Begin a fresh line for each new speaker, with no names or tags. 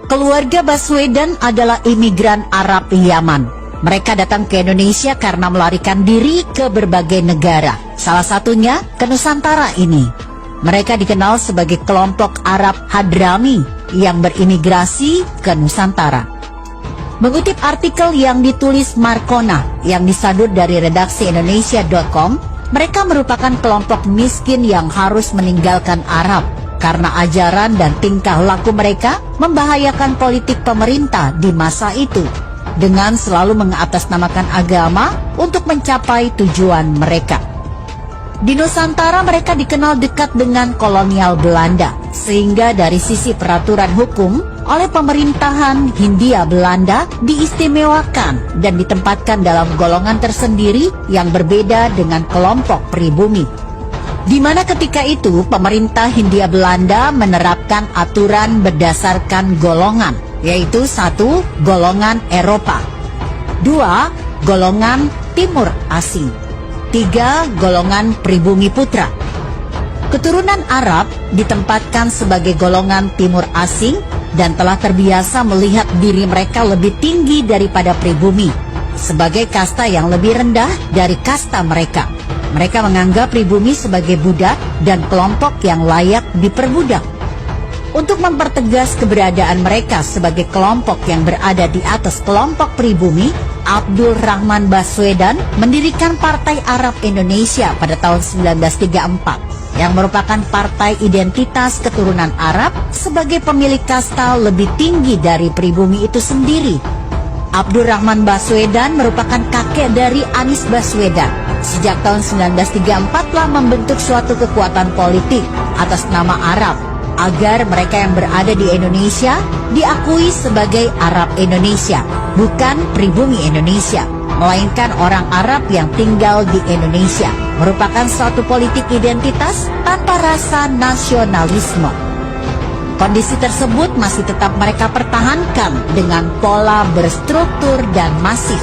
Keluarga Baswedan adalah imigran Arab Yaman. Mereka datang ke Indonesia karena melarikan diri ke berbagai negara, salah satunya ke Nusantara ini. Mereka dikenal sebagai kelompok Arab Hadrami yang berimigrasi ke Nusantara. Mengutip artikel yang ditulis Markona yang disadur dari redaksi Indonesia.com, mereka merupakan kelompok miskin yang harus meninggalkan Arab karena ajaran dan tingkah laku mereka membahayakan politik pemerintah di masa itu, dengan selalu mengatasnamakan agama untuk mencapai tujuan mereka. Di Nusantara mereka dikenal dekat dengan kolonial Belanda, sehingga dari sisi peraturan hukum oleh pemerintahan Hindia Belanda diistimewakan dan ditempatkan dalam golongan tersendiri yang berbeda dengan kelompok pribumi. Di mana ketika itu pemerintah Hindia Belanda menerapkan aturan berdasarkan golongan, yaitu 1. Golongan Eropa, 2. Golongan Timur Asing, 3. Golongan pribumi putra. Keturunan Arab ditempatkan sebagai golongan Timur Asing dan telah terbiasa melihat diri mereka lebih tinggi daripada pribumi, sebagai kasta yang lebih rendah dari kasta mereka. Mereka menganggap pribumi sebagai budak dan kelompok yang layak diperbudak. Untuk mempertegas keberadaan mereka sebagai kelompok yang berada di atas kelompok pribumi, Abdul Rahman Baswedan mendirikan Partai Arab Indonesia pada tahun 1934, yang merupakan partai identitas keturunan Arab sebagai pemilik kasta lebih tinggi dari pribumi itu sendiri. Abdul Rahman Baswedan merupakan kakek dari Anies Baswedan. Sejak tahun 1934 telah membentuk suatu kekuatan politik atas nama Arab, agar mereka yang berada di Indonesia diakui sebagai Arab Indonesia, bukan pribumi Indonesia, melainkan orang Arab yang tinggal di Indonesia, merupakan suatu politik identitas tanpa rasa nasionalisme. Kondisi tersebut masih tetap mereka pertahankan dengan pola berstruktur dan masif.